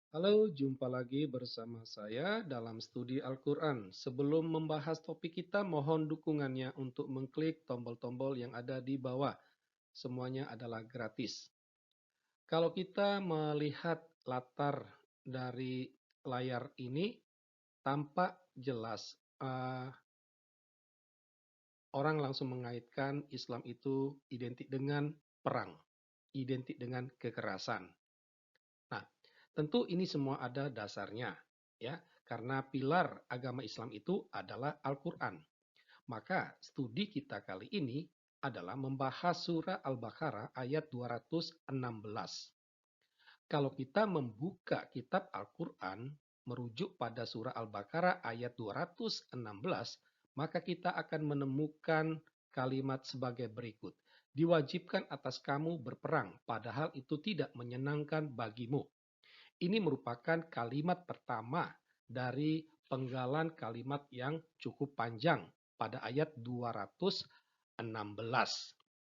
Halo, jumpa lagi bersama saya dalam studi Al-Quran. Sebelum membahas topik kita, mohon dukungannya untuk mengklik tombol-tombol yang ada di bawah. Semuanya adalah gratis. Kalau kita melihat latar dari layar ini, tampak jelas orang langsung mengaitkan Islam itu identik dengan perang, identik dengan kekerasan. Nah, tentu ini semua ada dasarnya, ya, karena pilar agama Islam itu adalah Al-Quran. Maka studi kita kali ini adalah membahas surah Al-Baqarah ayat 216. Kalau kita membuka kitab Al-Quran, merujuk pada surah Al-Baqarah ayat 216, maka kita akan menemukan kalimat sebagai berikut. Diwajibkan atas kamu berperang, padahal itu tidak menyenangkan bagimu. Ini merupakan kalimat pertama dari penggalan kalimat yang cukup panjang pada ayat 216.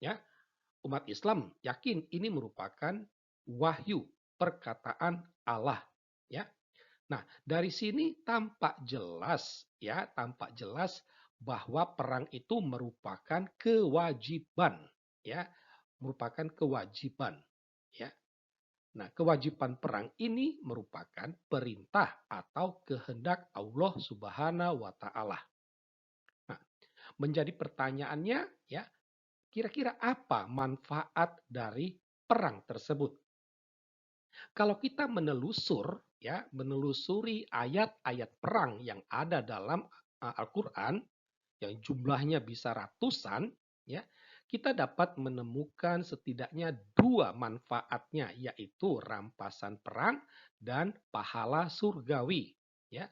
Ya, umat Islam yakin ini merupakan wahyu perkataan Allah. Ya, nah dari sini tampak jelas bahwa perang itu merupakan kewajiban. Ya, merupakan kewajiban. Ya, nah, kewajiban perang ini merupakan perintah atau kehendak Allah Subhanahu wa taala. Nah, menjadi pertanyaannya ya, kira-kira apa manfaat dari perang tersebut? Kalau kita menelusuri ayat-ayat perang yang ada dalam Al-Qur'an yang jumlahnya bisa ratusan, ya, kita dapat menemukan setidaknya dua manfaatnya, yaitu rampasan perang dan pahala surgawi. Ya,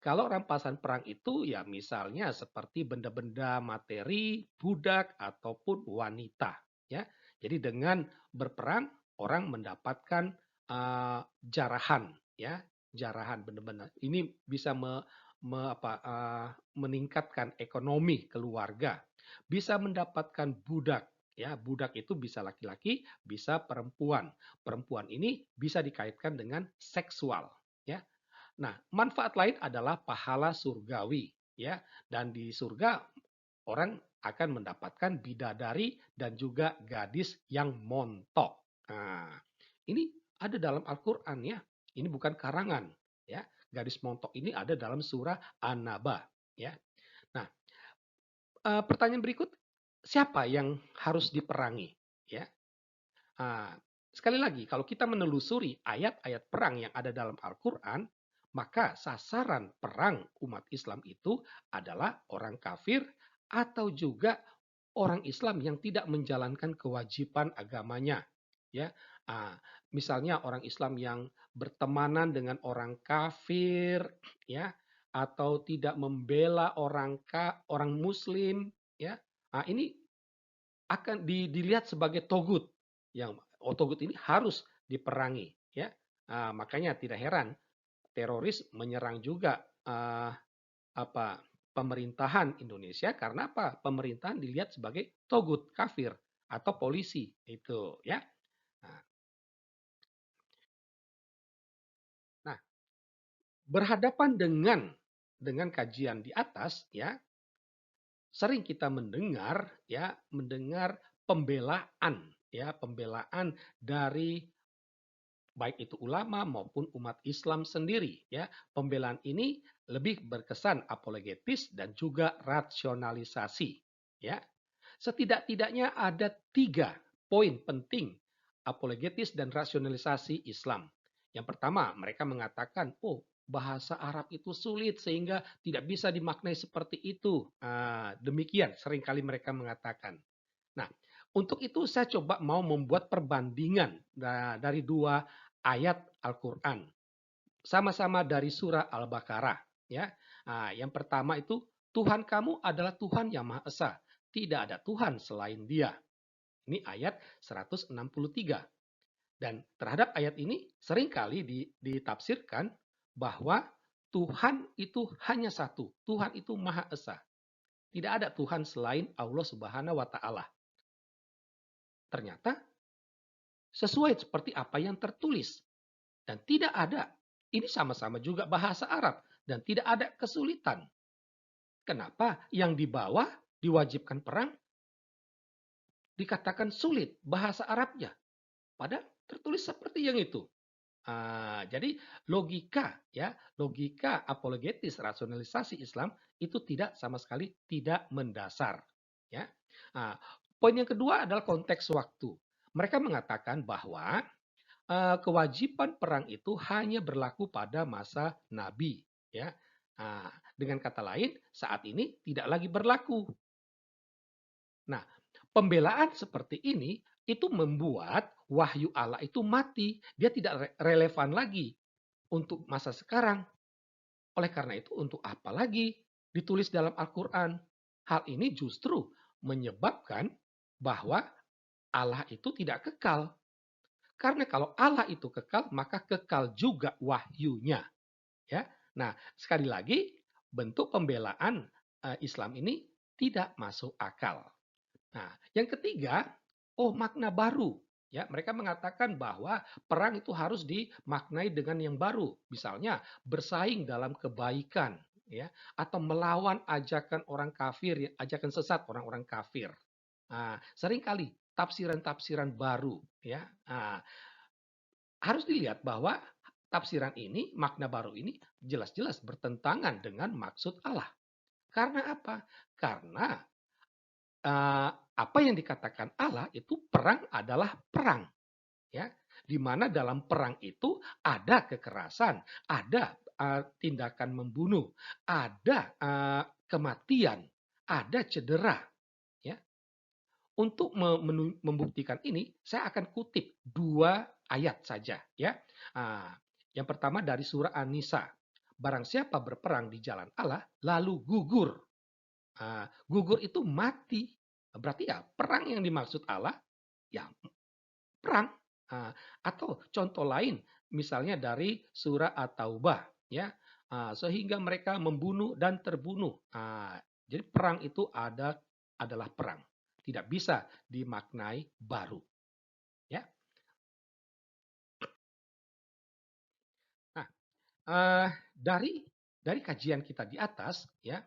kalau rampasan perang itu ya misalnya seperti benda-benda materi, budak ataupun wanita. Ya, jadi dengan berperang orang mendapatkan jarahan, ya, jarahan benar-benar. Ini bisa meningkatkan ekonomi keluarga, bisa mendapatkan budak. Ya, budak itu bisa laki-laki, bisa perempuan. Perempuan ini bisa dikaitkan dengan seksual. Ya, nah, manfaat lain adalah pahala surgawi. Ya, dan di surga orang akan mendapatkan bidadari dan juga gadis yang montok. Nah, ini ada dalam Al-Quran ya. Ini bukan karangan. Ya, gadis montok ini ada dalam surah An-Naba. Ya, nah, pertanyaan berikut, siapa yang harus diperangi? Ya, ah, sekali lagi, kalau kita menelusuri ayat-ayat perang yang ada dalam Al-Quran, maka sasaran perang umat Islam itu adalah orang kafir atau juga orang Islam yang tidak menjalankan kewajiban agamanya. Ya, ah, misalnya orang Islam yang bertemanan dengan orang kafir, ya, atau tidak membela orang Muslim, ya, ini akan dilihat sebagai togut yang togut ini harus diperangi ya. Makanya tidak heran teroris menyerang juga apa pemerintahan Indonesia karena apa? Pemerintahan dilihat sebagai togut kafir atau polisi itu ya. Nah, nah, berhadapan dengan kajian di atas ya, sering kita mendengar pembelaan dari baik itu ulama maupun umat Islam sendiri ya. Pembelaan ini lebih berkesan apologetis dan juga rasionalisasi ya. Setidak-tidaknya ada 3 poin penting apologetis dan rasionalisasi Islam. Yang pertama, mereka mengatakan, oh, bahasa Arab itu sulit sehingga tidak bisa dimaknai seperti itu. Demikian seringkali mereka mengatakan. Nah, untuk itu saya coba mau membuat perbandingan dari 2 ayat Al-Quran. Sama-sama dari surah Al-Baqarah. Ya. Yang pertama itu, Tuhan kamu adalah Tuhan yang Maha Esa. Tidak ada Tuhan selain Dia. Ini ayat 163. Dan terhadap ayat ini seringkali ditafsirkan bahwa Tuhan itu hanya satu. Tuhan itu Maha Esa. Tidak ada Tuhan selain Allah Subhanahu wa taala. Ternyata sesuai seperti apa yang tertulis dan tidak ada Ini sama-sama juga bahasa Arab dan tidak ada kesulitan. Kenapa yang di bawah diwajibkan perang dikatakan sulit bahasa Arabnya? Padahal tertulis seperti yang itu. Jadi logika ya, logika apologetis rasionalisasi Islam itu tidak sama sekali tidak mendasar ya. Ah, Poin yang kedua adalah konteks waktu. Mereka mengatakan bahwa kewajiban perang itu hanya berlaku pada masa Nabi ya. Dengan kata lain saat ini tidak lagi berlaku. Nah, pembelaan seperti ini itu membuat wahyu Allah itu mati. Dia tidak relevan lagi untuk masa sekarang. Oleh karena itu, untuk apa lagi ditulis dalam Al-Quran? Hal ini justru menyebabkan bahwa Allah itu tidak kekal. Karena kalau Allah itu kekal, maka kekal juga wahyunya. Ya, nah sekali lagi bentuk pembelaan Islam ini tidak masuk akal. Nah, yang ketiga, makna baru. Ya, mereka mengatakan bahwa perang itu harus dimaknai dengan yang baru. Misalnya, bersaing dalam kebaikan, ya, atau melawan ajakan orang kafir, ya, ajakan sesat orang-orang kafir. Seringkali tafsiran-tafsiran baru, ya. Harus dilihat bahwa tafsiran ini, makna baru ini jelas-jelas bertentangan dengan maksud Allah. Karena apa? Karena apa yang dikatakan Allah itu perang adalah perang, ya. Di mana dalam perang itu ada kekerasan, ada tindakan membunuh, ada kematian, ada cedera, ya. Untuk membuktikan ini, saya akan kutip 2 ayat saja, ya. Yang pertama dari surah An-Nisa. Barang siapa berperang di jalan Allah, lalu gugur. Gugur itu mati. Berarti ya perang yang dimaksud Allah, ya perang. Atau contoh lain, misalnya dari surah At-Taubah, ya. Sehingga mereka membunuh dan terbunuh. Jadi perang itu adalah perang. Tidak bisa dimaknai baru. Ya. Nah, dari kajian kita di atas, ya,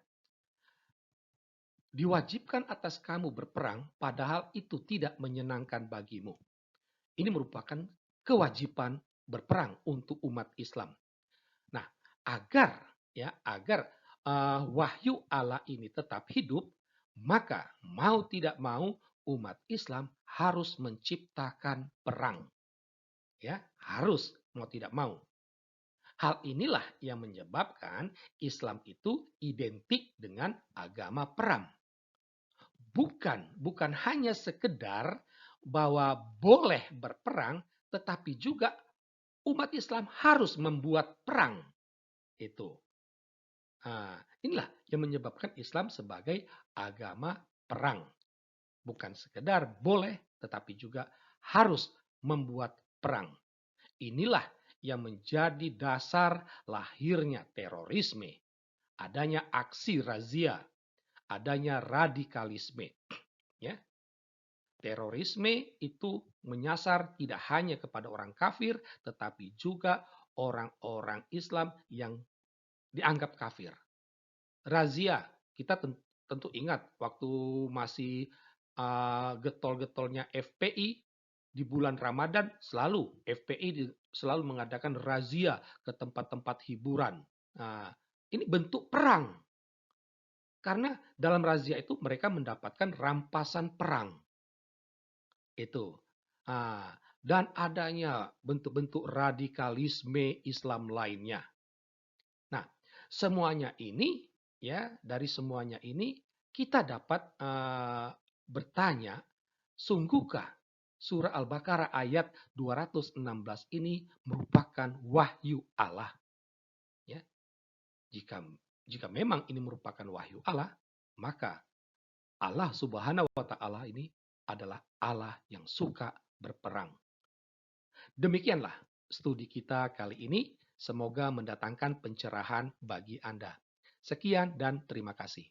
diwajibkan atas kamu berperang, padahal itu tidak menyenangkan bagimu. Ini merupakan kewajiban berperang untuk umat Islam. Nah, agar wahyu Allah ini tetap hidup, maka mau tidak mau umat Islam harus menciptakan perang. Ya, harus mau tidak mau. Hal inilah yang menyebabkan Islam itu identik dengan agama perang. Bukan hanya sekedar bahwa boleh berperang, tetapi juga umat Islam harus membuat perang. Itu. Inilah yang menyebabkan Islam sebagai agama perang. Bukan sekedar boleh, tetapi juga harus membuat perang. Inilah yang menjadi dasar lahirnya terorisme, adanya aksi razia, adanya radikalisme. Ya, terorisme itu menyasar tidak hanya kepada orang kafir, tetapi juga orang-orang Islam yang dianggap kafir. Razia, kita tentu ingat waktu masih getol-getolnya FPI di bulan Ramadan, selalu FPI selalu mengadakan razia ke tempat-tempat hiburan. Nah, ini bentuk perang. Karena dalam razia itu mereka mendapatkan rampasan perang. Itu. Dan adanya bentuk-bentuk radikalisme Islam lainnya. Nah, semuanya ini, ya, dari semuanya ini kita dapat bertanya, sungguhkah surah Al-Baqarah ayat 216 ini merupakan wahyu Allah? Ya, jika memang ini merupakan wahyu Allah, maka Allah Subhanahu wa taala ini adalah Allah yang suka berperang. Demikianlah studi kita kali ini. Semoga mendatangkan pencerahan bagi Anda. Sekian dan terima kasih.